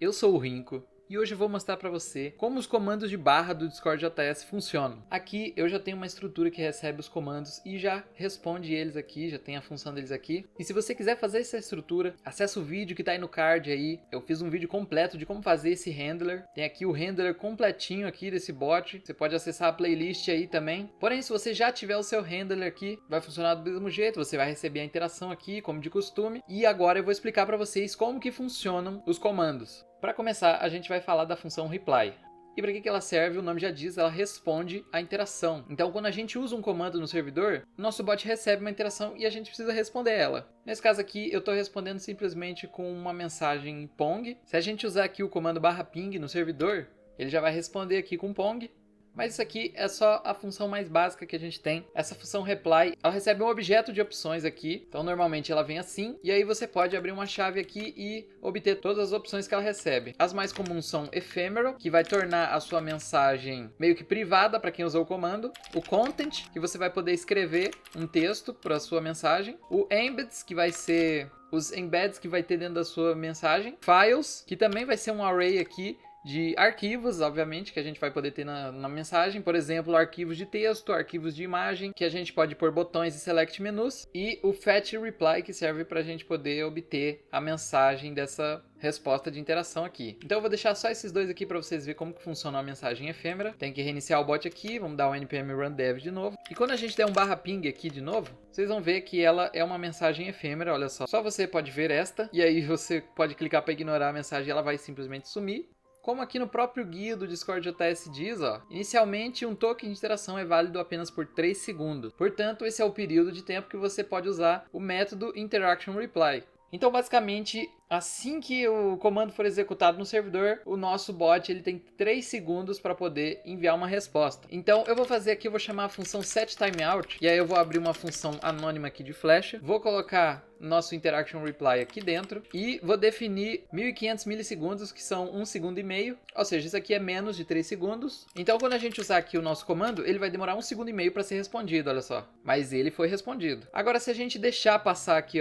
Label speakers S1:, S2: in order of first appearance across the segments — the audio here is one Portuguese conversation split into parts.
S1: eu sou o Rinco e hoje eu vou mostrar para você como os comandos de barra do Discord.js funcionam. Aqui eu já tenho uma estrutura que recebe os comandos e já responde eles aqui, já tem a função deles aqui. E se você quiser fazer essa estrutura, acessa o vídeo que tá aí no card aí. Eu fiz um vídeo completo de como fazer esse handler. Tem aqui o handler completinho aqui desse bot. Você pode acessar a playlist aí também. Porém, se você já tiver o seu handler aqui, vai funcionar do mesmo jeito. Você vai receber a interação aqui, como de costume. E agora eu vou explicar para vocês como que funcionam os comandos. Para começar, a gente vai falar da função reply. E para que ela serve? O nome já diz, ela responde à interação. Então, quando a gente usa um comando no servidor, nosso bot recebe uma interação e a gente precisa responder ela. Nesse caso aqui, eu estou respondendo simplesmente com uma mensagem Pong. Se a gente usar aqui o comando /ping no servidor, ele já vai responder aqui com Pong. Mas isso aqui é só a função mais básica que a gente tem. Essa função reply, ela recebe um objeto de opções aqui. Então, normalmente ela vem assim. E aí você pode abrir uma chave aqui e obter todas as opções que ela recebe. As mais comuns são ephemeral, que vai tornar a sua mensagem meio que privada para quem usou o comando. O content, que você vai poder escrever um texto para a sua mensagem. O embeds, que vai ser os embeds que vai ter dentro da sua mensagem. Files, que também vai ser um array aqui de arquivos, obviamente, que a gente vai poder ter na mensagem. Por exemplo, arquivos de texto, arquivos de imagem, que a gente pode pôr botões e select menus. E o fetch reply, que serve para a gente poder obter a mensagem dessa resposta de interação aqui. Então eu vou deixar só esses dois aqui para vocês verem como que funciona a mensagem efêmera. Tem que reiniciar o bot aqui, vamos dar um npm run dev de novo. E quando a gente der um /ping aqui de novo, vocês vão ver que ela é uma mensagem efêmera, olha só. Só você pode ver esta, e aí você pode clicar para ignorar a mensagem e ela vai simplesmente sumir. Como aqui no próprio guia do Discord.js diz, inicialmente um token de interação é válido apenas por 3 segundos. Portanto, esse é o período de tempo que você pode usar o método InteractionReply. Então, basicamente, assim que o comando for executado no servidor, o nosso bot ele tem 3 segundos para poder enviar uma resposta. Então, eu vou fazer aqui, eu vou chamar a função setTimeout, e aí eu vou abrir uma função anônima aqui de flecha, vou colocar nosso interaction reply aqui dentro e vou definir 1500 milissegundos, que são 1,5 segundo, ou seja, isso aqui é menos de 3 segundos. Então, quando a gente usar aqui o nosso comando, ele vai demorar 1,5 segundo para ser respondido, olha só. Mas ele foi respondido. Agora, se a gente deixar passar aqui,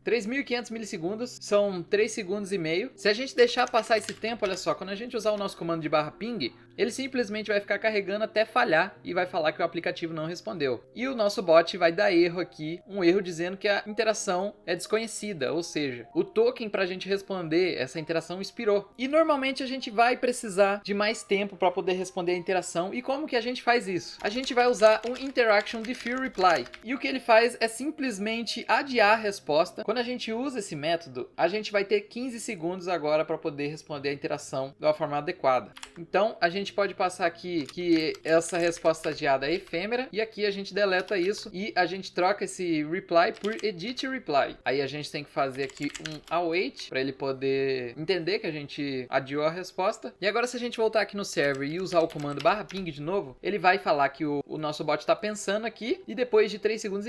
S1: 3.500 milissegundos, são 3,5 segundos. Se a gente deixar passar esse tempo, olha só, quando a gente usar o nosso comando de /ping, ele simplesmente vai ficar carregando até falhar e vai falar que o aplicativo não respondeu. E o nosso bot vai dar erro aqui, um erro dizendo que a interação é desconhecida, ou seja, o token para a gente responder essa interação expirou. E normalmente a gente vai precisar de mais tempo para poder responder a interação. E como que a gente faz isso? A gente vai usar um Interaction Defer Reply. E o que ele faz é simplesmente adiar a resposta. Quando a gente usa esse método, a gente vai ter 15 segundos agora para poder responder a interação de uma forma adequada. Então, a gente pode passar aqui que essa resposta adiada é efêmera, e aqui a gente deleta isso e a gente troca esse reply por edit reply. Aí a gente tem que fazer aqui um await para ele poder entender que a gente adiou a resposta. E agora, se a gente voltar aqui no server e usar o comando /ping de novo, ele vai falar que o nosso bot está pensando aqui, e depois de 3,5 segundos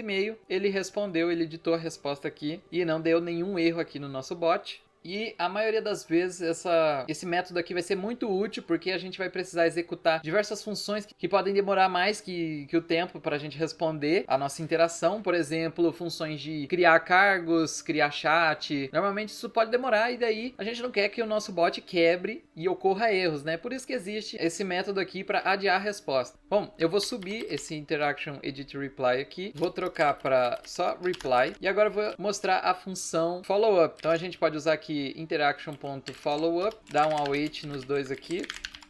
S1: ele respondeu, ele editou a resposta aqui e não deu nenhum erro aqui no nosso bot. E a maioria das vezes esse método aqui vai ser muito útil, porque a gente vai precisar executar diversas funções que podem demorar mais que o tempo para a gente responder a nossa interação. Por exemplo, funções de criar cargos, criar chat. Normalmente isso pode demorar, e daí a gente não quer que o nosso bot quebre e ocorra erros, né? Por isso que existe esse método aqui para adiar a resposta. Bom, eu vou subir esse Interaction Edit Reply aqui, vou trocar para só Reply, e agora eu vou mostrar a função Follow-up. Então a gente pode usar aqui interaction.followup, dá um await nos dois aqui.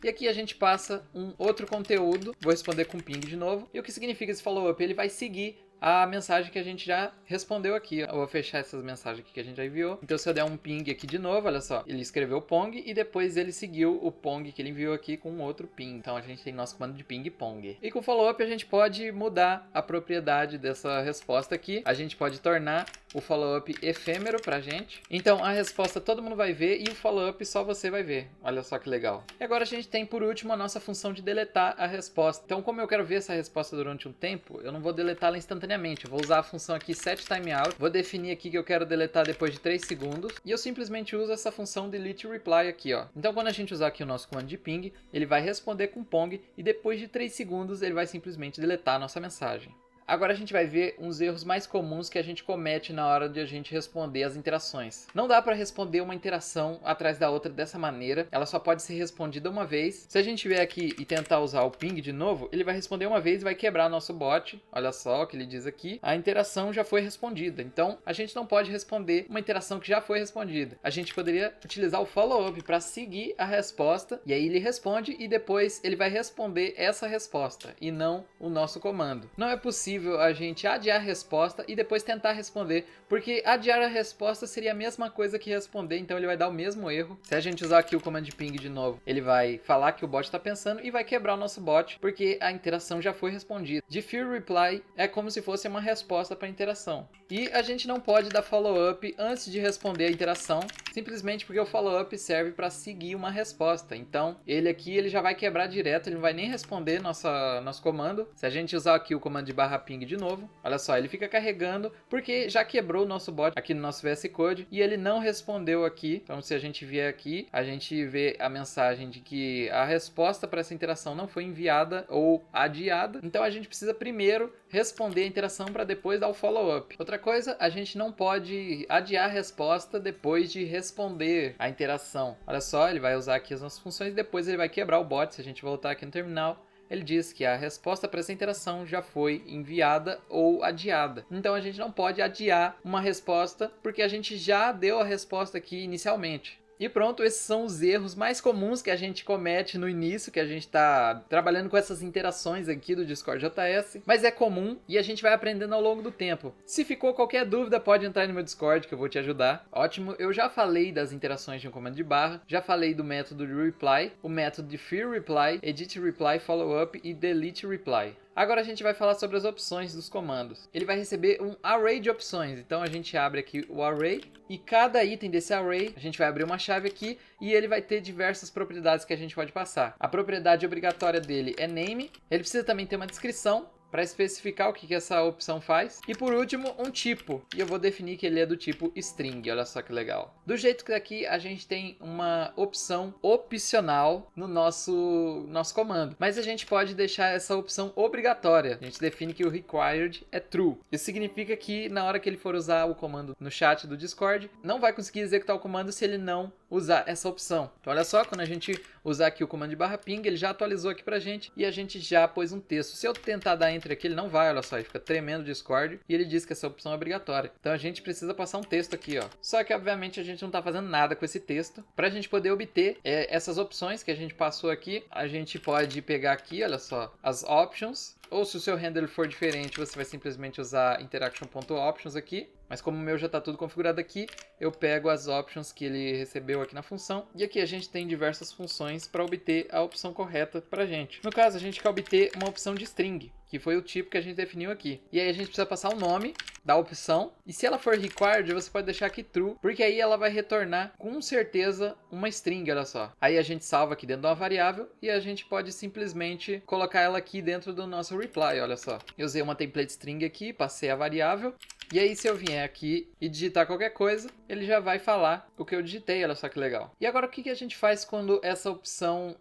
S1: E aqui a gente passa um outro conteúdo, vou responder com ping de novo. E o que significa esse follow-up? Ele vai seguir a mensagem que a gente já respondeu aqui. Eu vou fechar essas mensagens aqui que a gente já enviou. Então, se eu der um ping aqui de novo, olha só, ele escreveu pong e depois ele seguiu o pong que ele enviou aqui com um outro ping. Então, a gente tem nosso comando de ping pong. E com o follow-up a gente pode mudar a propriedade dessa resposta aqui. A gente pode tornar o follow-up efêmero pra gente. Então, a resposta todo mundo vai ver e o follow-up só você vai ver. Olha só que legal. E agora a gente tem, por último, a nossa função de deletar a resposta. Então, como eu quero ver essa resposta durante um tempo, eu não vou deletá-la instantaneamente. Eu vou usar a função aqui setTimeout, vou definir aqui que eu quero deletar depois de 3 segundos, e eu simplesmente uso essa função deleteReply aqui, Então, quando a gente usar aqui o nosso comando de ping, ele vai responder com pong, e depois de 3 segundos ele vai simplesmente deletar a nossa mensagem. Agora a gente vai ver uns erros mais comuns que a gente comete na hora de a gente responder as interações. Não dá para responder uma interação atrás da outra dessa maneira, ela só pode ser respondida uma vez. Se a gente vier aqui e tentar usar o ping de novo, ele vai responder uma vez e vai quebrar nosso bot. Olha só o que ele diz aqui, a interação já foi respondida. Então a gente não pode responder uma interação que já foi respondida. A gente poderia utilizar o follow-up para seguir a resposta, e aí ele responde e depois ele vai responder essa resposta e não o nosso comando. Não é possível a gente adiar a resposta e depois tentar responder, porque adiar a resposta seria a mesma coisa que responder, então ele vai dar o mesmo erro. Se a gente usar aqui o comando de ping de novo, ele vai falar que o bot está pensando e vai quebrar o nosso bot, porque a interação já foi respondida. Defer reply é como se fosse uma resposta para a interação. E a gente não pode dar follow-up antes de responder a interação, simplesmente porque o follow-up serve para seguir uma resposta. Então, ele aqui ele já vai quebrar direto, ele não vai nem responder nosso comando. Se a gente usar aqui o comando de /ping de novo, olha só, ele fica carregando porque já quebrou o nosso bot aqui no nosso VS Code e ele não respondeu aqui. Então, se a gente vier aqui, a gente vê a mensagem de que a resposta para essa interação não foi enviada ou adiada. Então, a gente precisa primeiro responder a interação para depois dar o follow-up. Outra coisa, a gente não pode adiar a resposta depois de responder a interação. Olha só, ele vai usar aqui as nossas funções e depois ele vai quebrar o bot. Se a gente voltar aqui no terminal, ele diz que a resposta para essa interação já foi enviada ou adiada. Então a gente não pode adiar uma resposta porque a gente já deu a resposta aqui inicialmente. E pronto, esses são os erros mais comuns que a gente comete no início, que a gente está trabalhando com essas interações aqui do Discord JS, mas é comum e a gente vai aprendendo ao longo do tempo. Se ficou qualquer dúvida, pode entrar no meu Discord que eu vou te ajudar. Ótimo, eu já falei das interações de um comando de barra, já falei do método de reply, o método de defer reply, edit reply, follow up e delete reply. Agora a gente vai falar sobre as opções dos comandos. Ele vai receber um array de opções, então a gente abre aqui o array e cada item desse array, a gente vai abrir uma chave aqui e ele vai ter diversas propriedades que a gente pode passar. A propriedade obrigatória dele é name, ele precisa também ter uma descrição para especificar o que essa opção faz. E por último, um tipo. E eu vou definir que ele é do tipo string. Olha só que legal. Do jeito que aqui a gente tem uma opção opcional no nosso comando. Mas a gente pode deixar essa opção obrigatória. A gente define que o required é true. Isso significa que na hora que ele for usar o comando no chat do Discord, não vai conseguir executar o comando se ele não usar essa opção. Então olha só, quando a gente usar aqui o comando de /ping, ele já atualizou aqui pra gente e a gente já pôs um texto. Se eu tentar dar enter aqui, ele não vai, olha só, ele fica tremendo o Discord e ele diz que essa opção é obrigatória. Então a gente precisa passar um texto aqui, ó. Só que obviamente a gente não tá fazendo nada com esse texto. Pra gente poder obter essas opções que a gente passou aqui, a gente pode pegar aqui, olha só, as options. Ou se o seu handler for diferente, você vai simplesmente usar interaction.options aqui. Mas como o meu já está tudo configurado aqui, eu pego as options que ele recebeu aqui na função. E aqui a gente tem diversas funções para obter a opção correta para a gente. No caso, a gente quer obter uma opção de string, que foi o tipo que a gente definiu aqui. E aí a gente precisa passar o nome da opção. E se ela for required, você pode deixar aqui true, porque aí ela vai retornar com certeza uma string, olha só. Aí a gente salva aqui dentro de uma variável e a gente pode simplesmente colocar ela aqui dentro do nosso reply, olha só. Eu usei uma template string aqui, passei a variável. E aí se eu vier aqui e digitar qualquer coisa, ele já vai falar o que eu digitei, olha só que legal. E agora o que a gente faz quando essa opção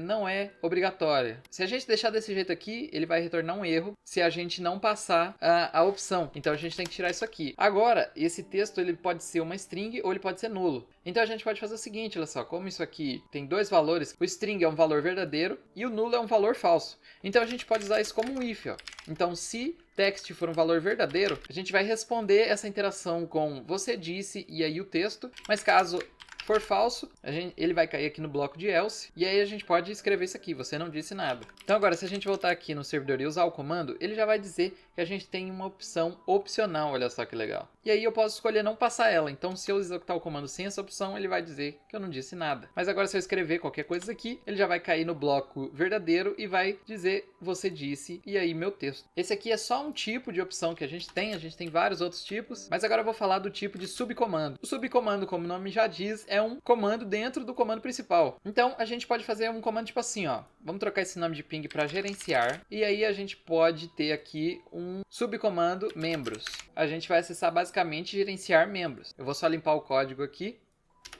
S1: não é obrigatória? Se a gente deixar desse jeito aqui, ele vai retornar um erro se a gente não passar a opção. Então a gente tem que tirar isso aqui. Agora, esse texto ele pode ser uma string ou ele pode ser nulo. Então a gente pode fazer o seguinte, olha só, como isso aqui tem dois valores, o string é um valor verdadeiro e o nulo é um valor falso. Então a gente pode usar isso como um if, ó. Então se text for um valor verdadeiro, a gente vai responder essa interação com você disse e aí o texto, mas caso for falso, ele vai cair aqui no bloco de else, e aí a gente pode escrever isso aqui, você não disse nada. Então agora, se a gente voltar aqui no servidor e usar o comando, ele já vai dizer que a gente tem uma opção opcional, olha só que legal. E aí eu posso escolher não passar ela, então se eu executar o comando sem essa opção, ele vai dizer que eu não disse nada. Mas agora se eu escrever qualquer coisa aqui, ele já vai cair no bloco verdadeiro e vai dizer você disse, e aí meu texto. Esse aqui é só um tipo de opção que a gente tem vários outros tipos, mas agora eu vou falar do tipo de subcomando. O subcomando, como o nome já diz, é um comando dentro do comando principal. Então a gente pode fazer um comando tipo assim, ó. Vamos trocar esse nome de ping para gerenciar, e aí a gente pode ter aqui um subcomando membros. A gente vai acessar basicamente gerenciar membros. Eu vou só limpar o código aqui.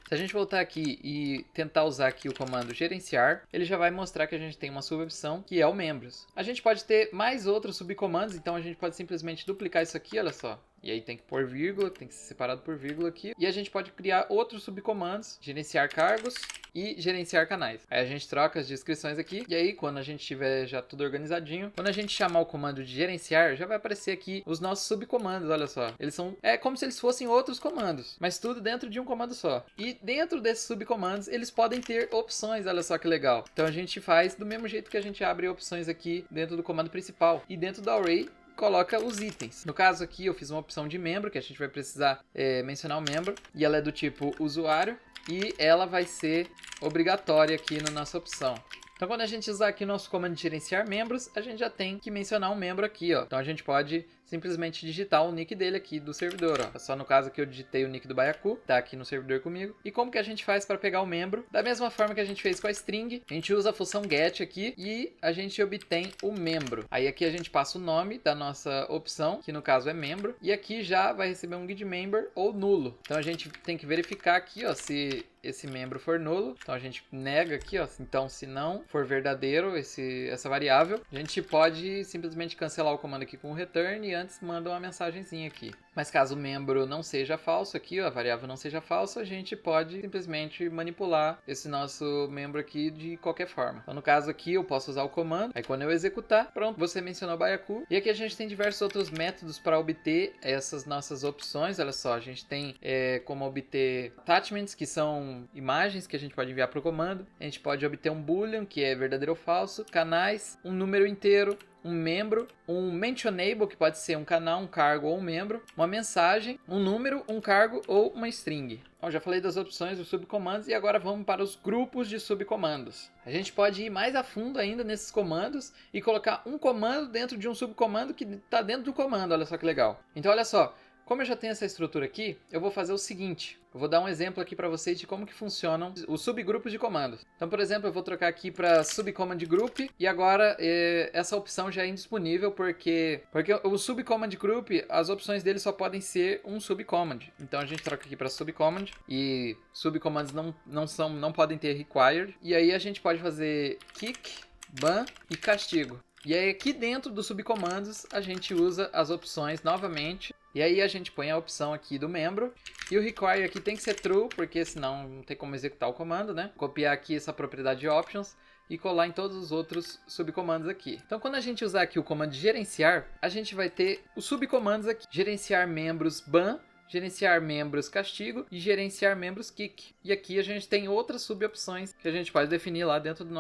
S1: Se a gente voltar aqui e tentar usar aqui o comando gerenciar, ele já vai mostrar que a gente tem uma subopção que é o membros. A gente pode ter mais outros subcomandos, então a gente pode simplesmente duplicar isso aqui, olha só. E aí tem que pôr vírgula, tem que ser separado por vírgula aqui. E a gente pode criar outros subcomandos, gerenciar cargos e gerenciar canais. Aí a gente troca as descrições aqui. E aí quando a gente tiver já tudo organizadinho, quando a gente chamar o comando de gerenciar, já vai aparecer aqui os nossos subcomandos, olha só. Eles são, como se eles fossem outros comandos, mas tudo dentro de um comando só. E dentro desses subcomandos, eles podem ter opções, olha só que legal. Então a gente faz do mesmo jeito que a gente abre opções aqui dentro do comando principal. E dentro do array, coloca os itens. No caso aqui eu fiz uma opção de membro, que a gente vai precisar mencionar o membro, e ela é do tipo usuário, e ela vai ser obrigatória aqui na nossa opção. Então quando a gente usar aqui o nosso comando de gerenciar membros, a gente já tem que mencionar um membro aqui, ó. Então a gente pode simplesmente digitar o nick dele aqui do servidor, ó. Só no caso aqui eu digitei o nick do Baiacu, tá aqui no servidor comigo. E como que a gente faz para pegar o membro? Da mesma forma que a gente fez com a string, a gente usa a função get aqui e a gente obtém o membro. Aí aqui a gente passa o nome da nossa opção, que no caso é membro, e aqui já vai receber um guide member ou nulo. Então a gente tem que verificar aqui, ó, se esse membro for nulo, então a gente nega aqui, ó. Então se não for verdadeiro essa variável, a gente pode simplesmente cancelar o comando aqui com o return e antes manda uma mensagenzinha aqui. Mas caso o membro não seja falso aqui, ó, a variável não seja falsa, a gente pode simplesmente manipular esse nosso membro aqui de qualquer forma. Então no caso aqui eu posso usar o comando, aí quando eu executar, pronto, você mencionou o Baiacu. E aqui a gente tem diversos outros métodos para obter essas nossas opções, olha só, a gente tem como obter attachments, que são imagens que a gente pode enviar para o comando. A gente pode obter um boolean, que é verdadeiro ou falso, canais, um número inteiro, um membro, um mentionable, que pode ser um canal, um cargo ou um membro, uma mensagem, um número, um cargo ou uma string. Bom, já falei das opções dos subcomandos e agora vamos para os grupos de subcomandos. A gente pode ir mais a fundo ainda nesses comandos e colocar um comando dentro de um subcomando que está dentro do comando, olha só que legal. Então olha só, como eu já tenho essa estrutura aqui, eu vou fazer o seguinte. Eu vou dar um exemplo aqui para vocês de como que funcionam os subgrupos de comandos. Então, por exemplo, eu vou trocar aqui para subcommand group e agora essa opção já é indisponível porque o subcommand group, as opções dele só podem ser um subcommand. Então a gente troca aqui para subcommand e subcommands não podem ter required. E aí a gente pode fazer kick, ban e castigo. E aí aqui dentro dos subcomandos a gente usa as opções novamente. E aí a gente põe a opção aqui do membro. E o require aqui tem que ser true, porque senão não tem como executar o comando, né? Copiar aqui essa propriedade de options e colar em todos os outros subcomandos aqui. Então quando a gente usar aqui o comando de gerenciar, a gente vai ter os subcomandos aqui. Gerenciar membros ban, gerenciar membros castigo e gerenciar membros kick. E aqui a gente tem outras subopções que a gente pode definir lá dentro do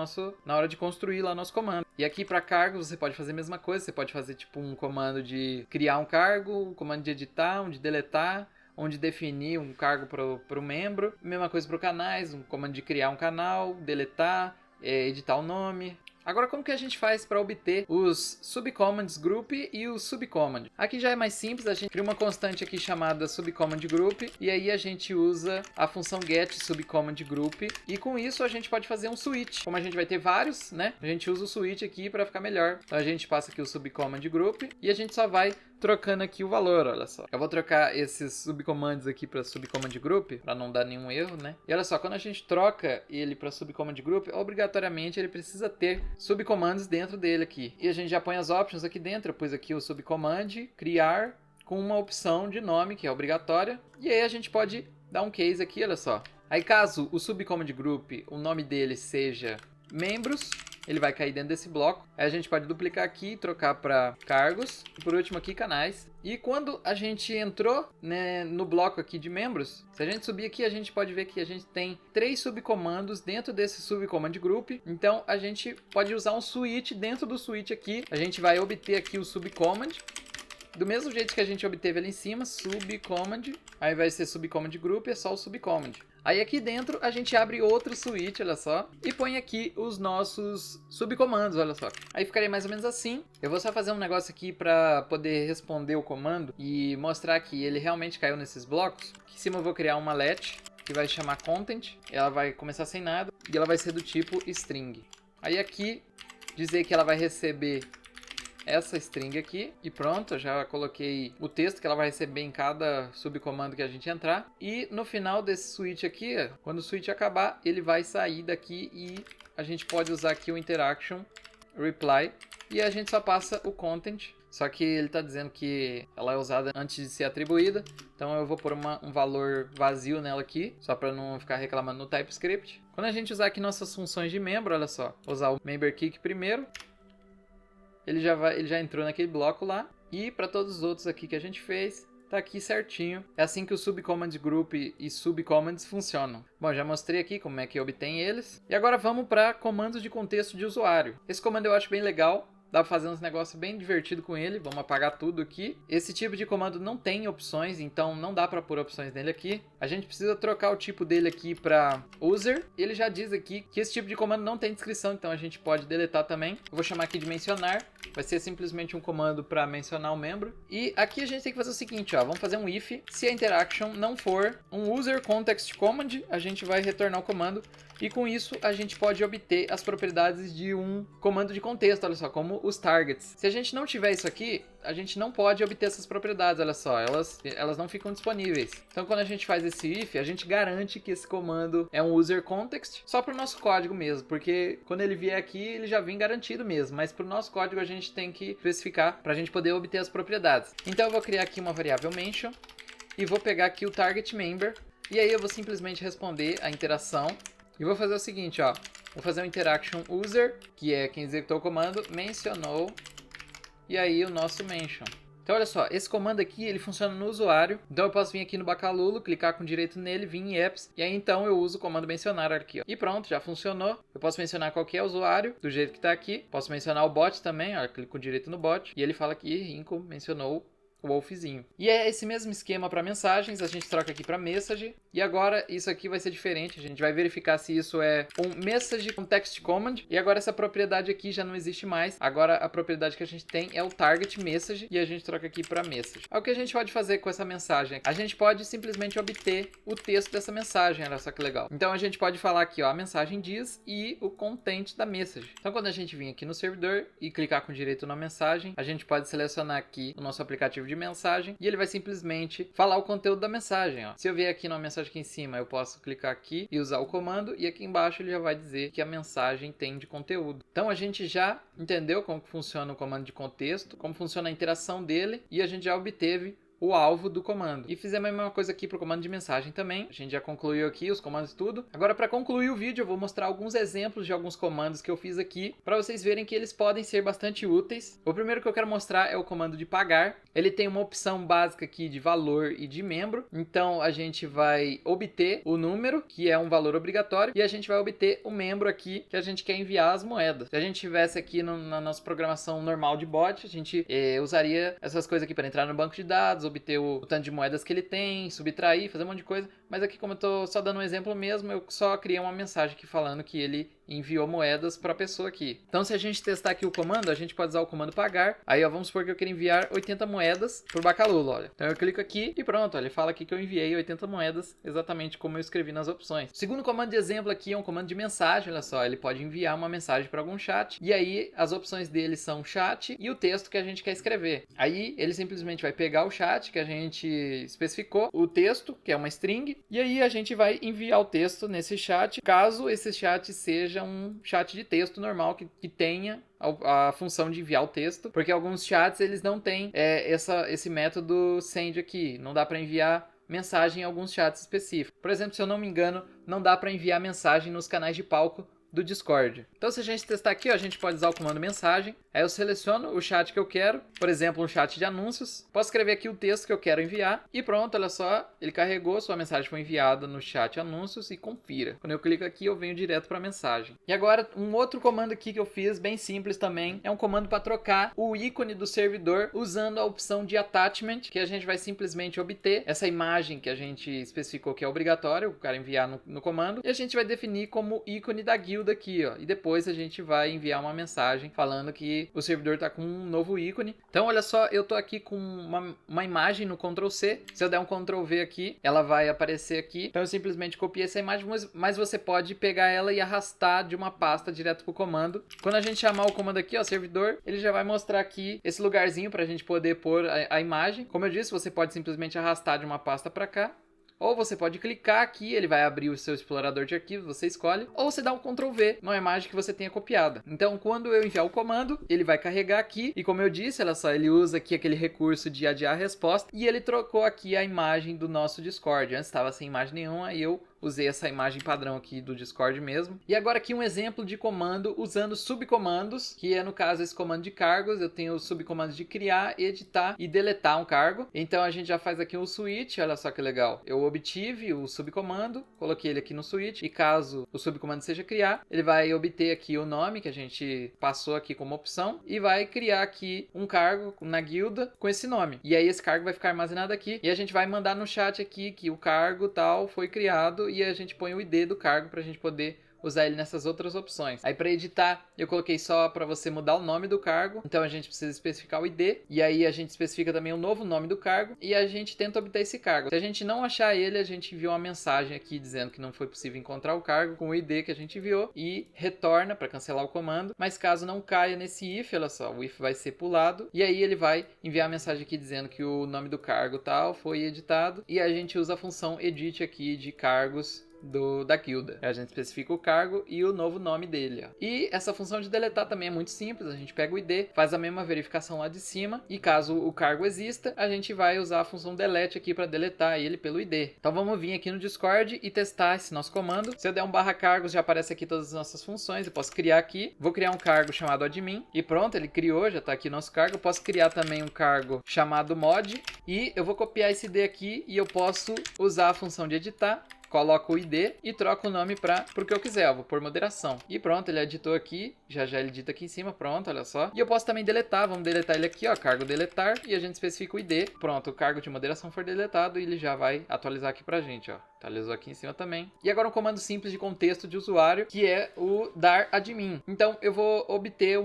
S1: na hora de construir lá nosso comando. E aqui para cargos você pode fazer a mesma coisa, você pode fazer tipo um comando de criar um cargo, um comando de editar, um de deletar, onde definir um cargo para o membro. Mesma coisa para os canais, um comando de criar um canal, deletar, editar o nome. Agora, como que a gente faz para obter os subcommands group e o subcommand? Aqui já é mais simples, a gente cria uma constante aqui chamada subcommand group e aí a gente usa a função get subcommand group e com isso a gente pode fazer um switch. Como a gente vai ter vários, né? A gente usa o switch aqui para ficar melhor. Então a gente passa aqui o subcommand group e a gente só vai trocando aqui o valor, olha só. Eu vou trocar esses subcomandos aqui para subcommand group, para não dar nenhum erro, né? E olha só, quando a gente troca ele para subcommand group, obrigatoriamente ele precisa ter subcomandos dentro dele aqui. E a gente já põe as options aqui dentro, eu pus aqui o subcommand, criar, com uma opção de nome, que é obrigatória. E aí a gente pode dar um case aqui, olha só. Aí caso o subcommand group, o nome dele seja membros, ele vai cair dentro desse bloco. Aí a gente pode duplicar aqui e trocar para cargos. E por último aqui, canais. E quando a gente entrou, né, no bloco aqui de membros, se a gente subir aqui, a gente pode ver que a gente tem 3 subcomandos dentro desse subcommand group. Então a gente pode usar um switch dentro do switch aqui. A gente vai obter aqui o subcommand. Do mesmo jeito que a gente obteve ali em cima, subcommand, aí vai ser subcommand group, é só o subcommand. Aí aqui dentro a gente abre outro switch, olha só, e põe aqui os nossos subcomandos, olha só. Aí ficaria mais ou menos assim. Eu vou só fazer um negócio aqui para poder responder o comando e mostrar que ele realmente caiu nesses blocos. Aqui em cima eu vou criar uma let, que vai chamar content, ela vai começar sem nada, e ela vai ser do tipo string. Aí aqui, dizer que ela vai receber essa string aqui. E pronto, eu já coloquei o texto que ela vai receber em cada subcomando que a gente entrar. E no final desse switch aqui, quando o switch acabar, ele vai sair daqui e a gente pode usar aqui o interaction reply. E a gente só passa o content. Só que ele está dizendo que ela é usada antes de ser atribuída. Então eu vou pôr um valor vazio nela aqui, só para não ficar reclamando no TypeScript. Quando a gente usar aqui nossas funções de membro, olha só, usar o member kick primeiro, ele já entrou naquele bloco lá. E para todos os outros aqui que a gente fez, tá aqui certinho. É assim que o subcommand group e subcommands funcionam. Bom, já mostrei aqui como é que obtém eles. E agora vamos para comandos de contexto de usuário. Esse comando eu acho bem legal. Dá pra fazer uns negócios bem divertidos com ele. Vamos apagar tudo aqui. Esse tipo de comando não tem opções, então não dá pra pôr opções nele aqui. A gente precisa trocar o tipo dele aqui pra user. Ele já diz aqui que esse tipo de comando não tem descrição, então a gente pode deletar também. Eu vou chamar aqui de mencionar. Vai ser simplesmente um comando para mencionar o membro. E aqui a gente tem que fazer o seguinte, ó. Vamos fazer um if. Se a interaction não for um user context command, a gente vai retornar o comando. E com isso a gente pode obter as propriedades de um comando de contexto, olha só, como os targets. Se a gente não tiver isso aqui, a gente não pode obter essas propriedades, olha só, elas não ficam disponíveis. Então quando a gente faz esse if, a gente garante que esse comando é um user context só para o nosso código mesmo, porque quando ele vier aqui, ele já vem garantido mesmo, mas para o nosso código a gente tem que especificar para a gente poder obter as propriedades. Então eu vou criar aqui uma variável mention e vou pegar aqui o target member, e aí eu vou simplesmente responder a interação. E vou fazer o seguinte, ó. Vou fazer um interaction user, que é quem executou o comando, mencionou, e aí o nosso mention. Então olha só, esse comando aqui, ele funciona no usuário. Então eu posso vir aqui no Bacalulo, clicar com direito nele, vir em apps, e aí então eu uso o comando mencionar aqui, ó. E pronto, já funcionou. Eu posso mencionar qualquer usuário, do jeito que tá aqui. Posso mencionar o bot também, ó, clico com direito no bot, e ele fala aqui, Rinco mencionou o Wolfzinho. E é esse mesmo esquema para mensagens, a gente troca aqui para message. E agora isso aqui vai ser diferente, a gente vai verificar se isso é um message context command. E agora essa propriedade aqui já não existe mais. Agora a propriedade que a gente tem é o target message e a gente troca aqui para message. O que a gente pode fazer com essa mensagem? A gente pode simplesmente obter o texto dessa mensagem, olha só que legal. Então a gente pode falar aqui, ó, a mensagem diz e o content da message. Então quando a gente vir aqui no servidor e clicar com direito na mensagem, a gente pode selecionar aqui o nosso aplicativo de mensagem e ele vai simplesmente falar o conteúdo da mensagem, ó. Se eu vier aqui na mensagem aqui em cima, eu posso clicar aqui e usar o comando, e aqui embaixo ele já vai dizer que a mensagem tem de conteúdo. Então a gente já entendeu como que funciona o comando de contexto, como funciona a interação dele, e a gente já obteve o alvo do comando. E fizemos a mesma coisa aqui para o comando de mensagem também. A gente já concluiu aqui os comandos tudo. Agora, para concluir o vídeo, eu vou mostrar alguns exemplos de alguns comandos que eu fiz aqui, para vocês verem que eles podem ser bastante úteis. O primeiro que eu quero mostrar é o comando de pagar. Ele tem uma opção básica aqui de valor e de membro. Então, a gente vai obter o número, que é um valor obrigatório, e a gente vai obter o membro aqui, que a gente quer enviar as moedas. Se a gente tivesse aqui na nossa programação normal de bot, a gente usaria essas coisas aqui para entrar no banco de dados, obter o tanto de moedas que ele tem, subtrair, fazer um monte de coisa. Mas aqui, como eu tô só dando um exemplo mesmo, eu só criei uma mensagem aqui falando que ele enviou moedas para a pessoa aqui. Então, se a gente testar aqui o comando, a gente pode usar o comando pagar. Aí, ó, vamos supor que eu quero enviar 80 moedas pro Bacalulo, olha. Então, eu clico aqui e pronto, ó, ele fala aqui que eu enviei 80 moedas, exatamente como eu escrevi nas opções. O segundo comando de exemplo aqui é um comando de mensagem, olha só. Ele pode enviar uma mensagem para algum chat, e aí as opções dele são chat e o texto que a gente quer escrever. Aí, ele simplesmente vai pegar o chat que a gente especificou, o texto, que é uma string, e aí a gente vai enviar o texto nesse chat, caso esse chat seja um chat de texto normal que tenha a função de enviar o texto, porque alguns chats eles não têm esse método send aqui, não dá para enviar mensagem em alguns chats específicos. Por exemplo, se eu não me engano, não dá para enviar mensagem nos canais de palco do Discord. Então, se a gente testar aqui, ó, a gente pode usar o comando mensagem. Aí eu seleciono o chat que eu quero, por exemplo, um chat de anúncios. Posso escrever aqui o texto que eu quero enviar e pronto, olha só, ele carregou, sua mensagem foi enviada no chat anúncios e confira. Quando eu clico aqui, eu venho direto para a mensagem. E agora, um outro comando aqui que eu fiz, bem simples também, é um comando para trocar o ícone do servidor usando a opção de attachment, que a gente vai simplesmente obter essa imagem que a gente especificou que é obrigatório o cara enviar no comando, e a gente vai definir como ícone da guild guilda aqui, ó. E depois a gente vai enviar uma mensagem falando que o servidor tá com um novo ícone. Então, olha só, eu tô aqui com uma imagem no Ctrl+C. Se eu der um Ctrl+V aqui, ela vai aparecer aqui. Então, eu simplesmente copiei essa imagem, mas você pode pegar ela e arrastar de uma pasta direto pro comando. Quando a gente chamar o comando aqui, ó, servidor, ele já vai mostrar aqui esse lugarzinho pra gente poder pôr a imagem. Como eu disse, você pode simplesmente arrastar de uma pasta pra cá. Ou você pode clicar aqui, ele vai abrir o seu explorador de arquivos, você escolhe. Ou você dá um Ctrl+V numa imagem que você tenha copiada. Então, quando eu enviar o comando, ele vai carregar aqui. E como eu disse, olha só, ele usa aqui aquele recurso de adiar a resposta. E ele trocou aqui a imagem do nosso Discord. Antes estava sem imagem nenhuma, aí eu usei essa imagem padrão aqui do Discord mesmo. E agora aqui um exemplo de comando usando subcomandos, que é no caso esse comando de cargos. Eu tenho os subcomandos de criar, editar e deletar um cargo. Então a gente já faz aqui um switch, olha só que legal. Eu obtive o subcomando, coloquei ele aqui no switch, e caso o subcomando seja criar, ele vai obter aqui o nome que a gente passou aqui como opção e vai criar aqui um cargo na guilda com esse nome. E aí esse cargo vai ficar armazenado aqui e a gente vai mandar no chat aqui que o cargo tal foi criado e a gente põe o ID do cargo para a gente poder usar ele nessas outras opções. Aí para editar, eu coloquei só para você mudar o nome do cargo. Então a gente precisa especificar o ID. E aí a gente especifica também o novo nome do cargo. E a gente tenta obter esse cargo. Se a gente não achar ele, a gente envia uma mensagem aqui dizendo que não foi possível encontrar o cargo com o ID que a gente enviou. E retorna para cancelar o comando. Mas caso não caia nesse if, olha só, o if vai ser pulado. E aí ele vai enviar a mensagem aqui dizendo que o nome do cargo tal foi editado. E a gente usa a função edit aqui de cargos da guilda. A gente especifica o cargo e o novo nome dele, ó. E essa função de deletar também é muito simples. A gente pega o ID, faz a mesma verificação lá de cima e caso o cargo exista, a gente vai usar a função delete aqui para deletar ele pelo ID. Então vamos vir aqui no Discord e testar esse nosso comando. Se eu der um /cargos, já aparece aqui todas as nossas funções. Eu posso criar aqui. Vou criar um cargo chamado admin e pronto, ele criou, já está aqui nosso cargo. Eu posso criar também um cargo chamado mod e eu vou copiar esse ID aqui e eu posso usar a função de editar. Coloco o ID e troco o nome para o que eu quiser. Eu vou por moderação. E pronto, ele editou aqui. Já ele edita aqui em cima. Pronto, olha só. E eu posso também deletar. Vamos deletar ele aqui, ó. Cargo deletar. E a gente especifica o ID. Pronto, o cargo de moderação foi deletado. E ele já vai atualizar aqui pra gente, ó. Atualizou aqui em cima também. E agora um comando simples de contexto de usuário, que é o dar admin. Então eu vou obter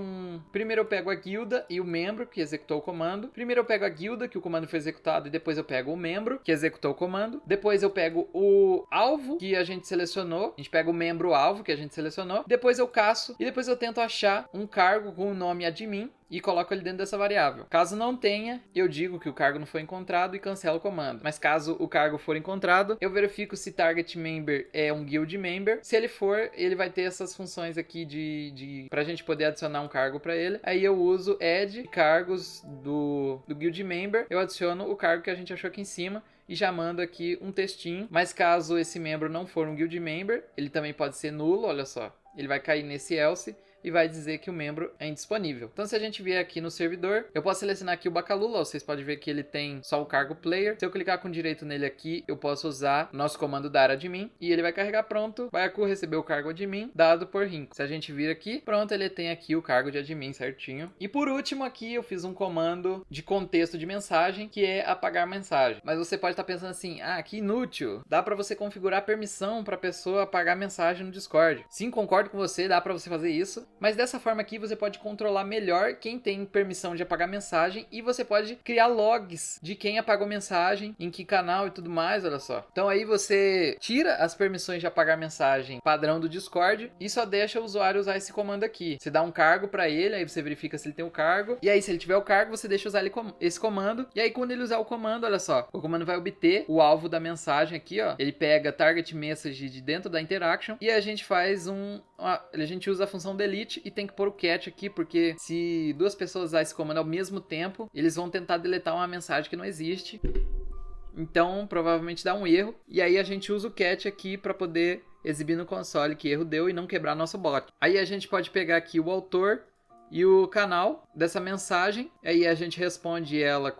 S1: Primeiro eu pego a guilda e o membro que executou o comando. Primeiro eu pego a guilda, que o comando foi executado. E depois eu pego o membro que executou o comando. Depois eu pego o alvo que a gente selecionou. A gente pega o membro alvo que a gente selecionou. Depois eu caço e depois eu tento achar um cargo com o nome admin e coloco ele dentro dessa variável. Caso não tenha, eu digo que o cargo não foi encontrado e cancelo o comando. Mas caso o cargo for encontrado, eu verifico se target member é um guild member. Se ele for, ele vai ter essas funções aqui pra gente poder adicionar um cargo para ele. Aí eu uso add cargos do guild member. Eu adiciono o cargo que a gente achou aqui em cima e já mando aqui um textinho. Mas caso esse membro não for um guild member, ele também pode ser nulo, olha só. Ele vai cair nesse else e vai dizer que o membro é indisponível. Então se a gente vier aqui no servidor, eu posso selecionar aqui o Bacalula, vocês podem ver que ele tem só o cargo player. Se eu clicar com direito nele aqui, eu posso usar o nosso comando dar admin e ele vai carregar pronto. Baiacu recebeu o cargo admin dado por Rinco. Se a gente vir aqui, pronto, ele tem aqui o cargo de admin certinho. E por último aqui eu fiz um comando de contexto de mensagem que é apagar mensagem. Mas você pode estar pensando assim, que inútil. Dá para você configurar permissão para a pessoa apagar mensagem no Discord. Sim, concordo com você, dá para você fazer isso. Mas dessa forma aqui você pode controlar melhor quem tem permissão de apagar mensagem e você pode criar logs de quem apagou mensagem, em que canal e tudo mais, olha só. Então aí você tira as permissões de apagar mensagem padrão do Discord e só deixa o usuário usar esse comando aqui. Você dá um cargo para ele, aí você verifica se ele tem o cargo. E aí se ele tiver o cargo, você deixa usar esse comando. E aí quando ele usar o comando, olha só, o comando vai obter o alvo da mensagem aqui, ó. Ele pega target message de dentro da interaction e a gente faz a gente usa a função delete e tem que pôr o catch aqui, porque se duas pessoas usarem esse comando ao mesmo tempo, eles vão tentar deletar uma mensagem que não existe. Então, provavelmente dá um erro. E aí a gente usa o catch aqui para poder exibir no console que erro deu e não quebrar nosso bot. Aí a gente pode pegar aqui o autor e o canal dessa mensagem, aí a gente responde ela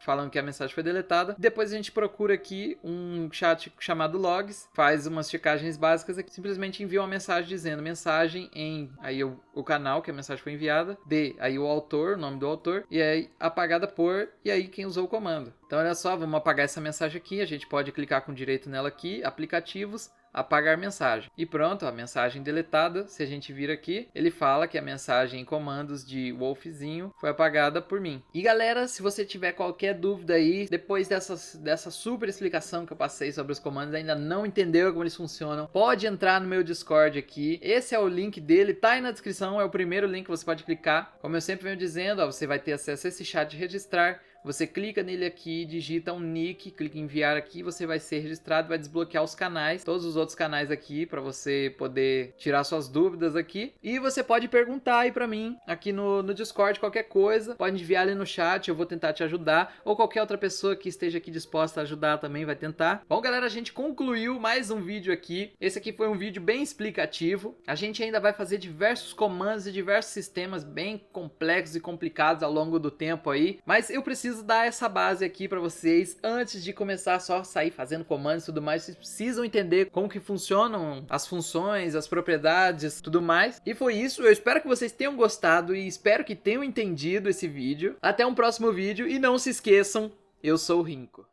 S1: falando que a mensagem foi deletada. Depois a gente procura aqui um chat chamado logs, faz umas checagens básicas aqui, simplesmente envia uma mensagem dizendo mensagem em aí o canal que a mensagem foi enviada, aí o autor, o nome do autor, e aí apagada por, e aí quem usou o comando. Então olha só, vamos apagar essa mensagem aqui, a gente pode clicar com direito nela aqui, aplicativos, apagar mensagem. E pronto, a mensagem deletada, se a gente vir aqui, ele fala que a mensagem em comandos de Wolfzinho foi apagada por mim. E galera, se você tiver qualquer dúvida aí, depois dessa super explicação que eu passei sobre os comandos, ainda não entendeu como eles funcionam, pode entrar no meu Discord aqui. Esse é o link dele, tá aí na descrição, é o primeiro link que você pode clicar. Como eu sempre venho dizendo, ó, você vai ter acesso a esse chat de registrar. Você clica nele aqui, digita um nick, clica em enviar aqui, você vai ser registrado, vai desbloquear os canais, todos os outros canais aqui, para você poder tirar suas dúvidas aqui. E você pode perguntar aí para mim, aqui no Discord, qualquer coisa, pode enviar ali no chat, eu vou tentar te ajudar, ou qualquer outra pessoa que esteja aqui disposta a ajudar também vai tentar. Bom galera, a gente concluiu mais um vídeo aqui. Esse aqui foi um vídeo bem explicativo. A gente ainda vai fazer diversos comandos e diversos sistemas bem complexos e complicados ao longo do tempo aí, mas eu preciso dar essa base aqui para vocês antes de começar só a sair fazendo comandos e tudo mais. Vocês precisam entender como que funcionam as funções, as propriedades, tudo mais. E foi isso, eu espero que vocês tenham gostado e espero que tenham entendido esse vídeo. Até um próximo vídeo e não se esqueçam, eu sou o Rinco.